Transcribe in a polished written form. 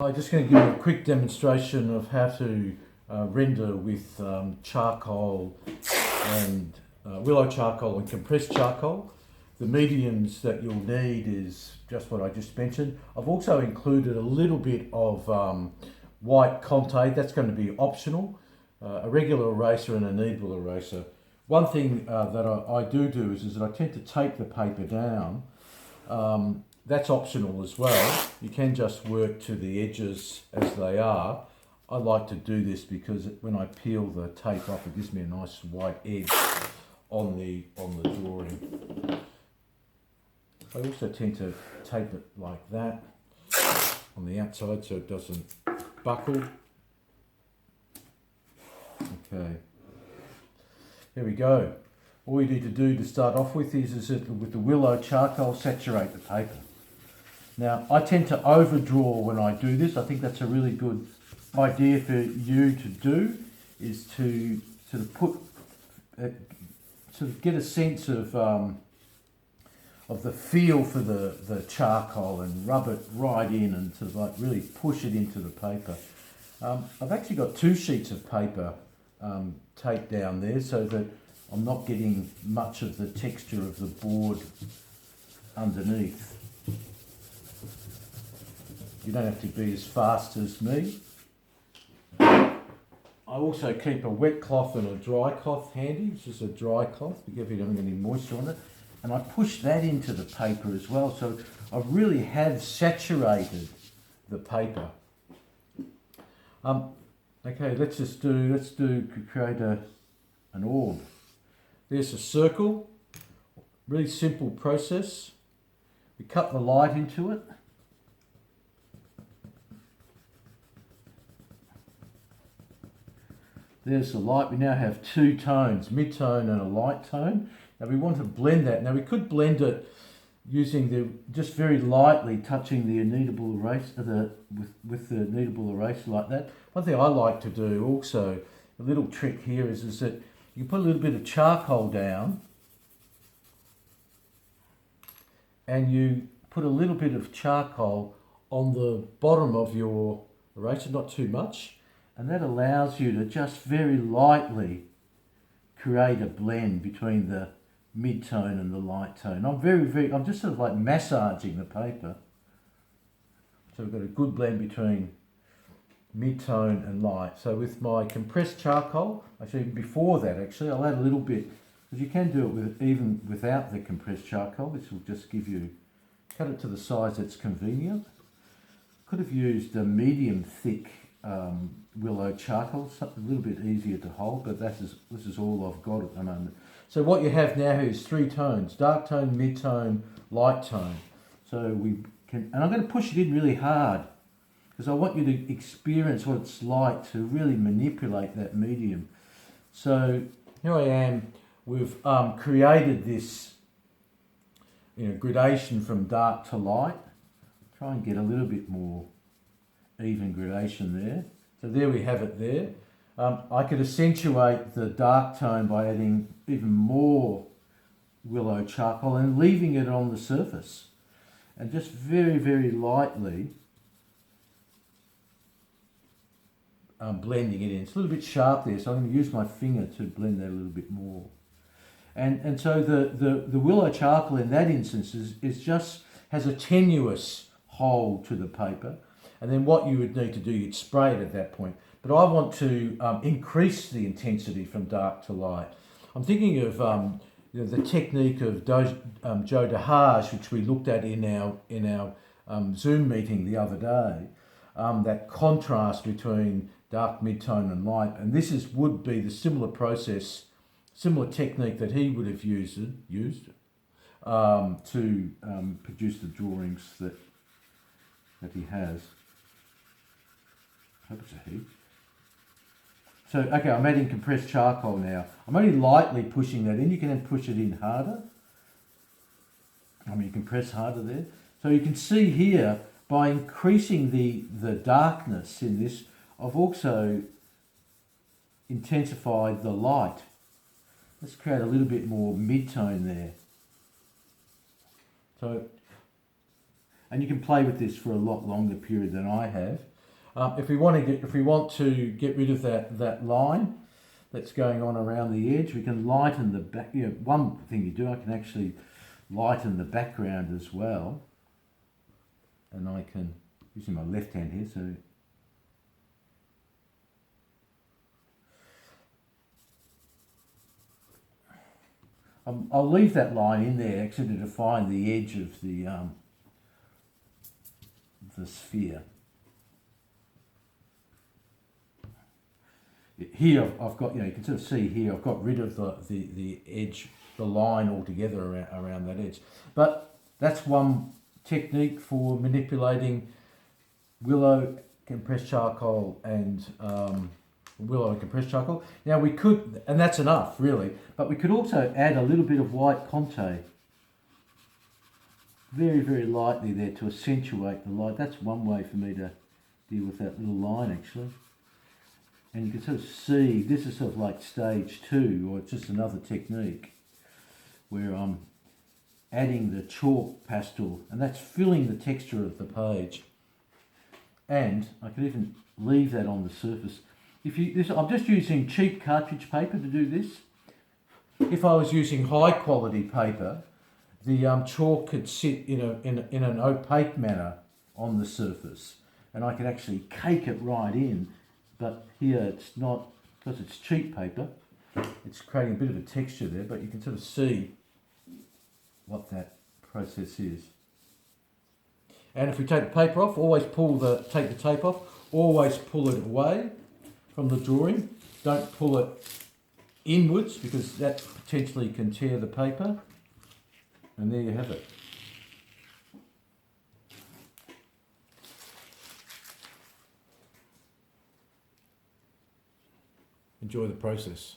I'm just going to give you a quick demonstration of how to render with charcoal and willow charcoal and compressed charcoal. The mediums that you'll need is just what I just mentioned. I've also included a little bit of white Conte. That's going to be optional. A regular eraser and a kneadable eraser. One thing that I do is that I tend to tape the paper down. That's optional as well. You can just work to the edges as they are. I like to do this because when I peel the tape off, it gives me a nice white edge on the drawing. I also tend to tape it like that on the outside so it doesn't buckle. Okay, there we go. All you need to do to start off with is with the willow charcoal, saturate the paper. Now, I tend to overdraw when I do this. I think that's a really good idea for you to do, is to sort of get a sense of the feel for the charcoal and rub it right in and sort of like really push it into the paper. I've actually got 2 sheets of paper taped down there so that I'm not getting much of the texture of the board underneath. You don't have to be as fast as me. I also keep a wet cloth and a dry cloth handy. This is a dry cloth because you don't have any moisture on it. And I push that into the paper as well. So I really have saturated the paper. Okay, let's create an orb. There's a circle, really simple process. We cut the light into it. There's the light. We now have 2 tones, mid-tone and a light tone. Now we want to blend that. Now we could blend it using just very lightly touching the kneadable eraser, with the kneadable eraser like that. One thing I like to do also, a little trick here is that you put a little bit of charcoal down and you put a little bit of charcoal on the bottom of your eraser, not too much, and that allows you to just very lightly create a blend between the mid-tone and the light tone. I'm just sort of like massaging the paper. So we've got a good blend between mid-tone and light. So with my compressed charcoal, actually before that actually, I'll add a little bit, because you can do it even without the compressed charcoal. This will just give you, cut it to the size that's convenient. Could have used a medium thick willow charcoal, something a little bit easier to hold, but this is all I've got at the moment. So what you have now is 3 tones: dark tone, mid-tone, light tone. So we can, and I'm going to push it in really hard because I want you to experience what it's like to really manipulate that medium. So here I am. We've created this gradation from dark to light. Try and get a little bit more even gradation there. So there we have it there. I could accentuate the dark tone by adding even more willow charcoal and leaving it on the surface and just very, very lightly blending it in. It's a little bit sharp there, so I'm going to use my finger to blend that a little bit more. And so the willow charcoal in that instance has a tenuous hold to the paper. And then what you would need to do, you'd spray it at that point. But I want to increase the intensity from dark to light. I'm thinking of the technique of Joe DeHage, which we looked at in our Zoom meeting the other day. That contrast between dark, mid-tone and light. And this would be the similar process, similar technique that he would have used to produce the drawings that he has. I hope it's a heap. So, okay, I'm adding compressed charcoal now. I'm only lightly pushing that in. You can then push it in harder. You can press harder there. So you can see here, by increasing the darkness in this, I've also intensified the light. Let's create a little bit more mid-tone there. So And you can play with this for a lot longer period than I have. If we want to get rid of that line that's going on around the edge, we can lighten the back. One thing you do, I can actually lighten the background as well, and I can, using my left hand here, so I'll leave that line in there actually to define the edge of the sphere. Here I've got, you can sort of see here, I've got rid of the edge, the line altogether around that edge. But that's one technique for manipulating willow, compressed charcoal and Now we could, and that's enough really, but we could also add a little bit of white Conte. Very, very lightly there to accentuate the light. That's one way for me to deal with that little line actually. And you can sort of see, this is sort of like stage 2, or it's just another technique where I'm adding the chalk pastel, and that's filling the texture of the page. And I could even leave that on the surface. I'm just using cheap cartridge paper to do this. If I was using high quality paper, the chalk could sit in an opaque manner on the surface, and I could actually cake it right in. But here it's not, because it's cheap paper, it's creating a bit of a texture there, but you can sort of see what that process is. And if we take the paper off, always take the tape off, always pull it away from the drawing. Don't pull it inwards because that potentially can tear the paper. And there you have it. Enjoy the process.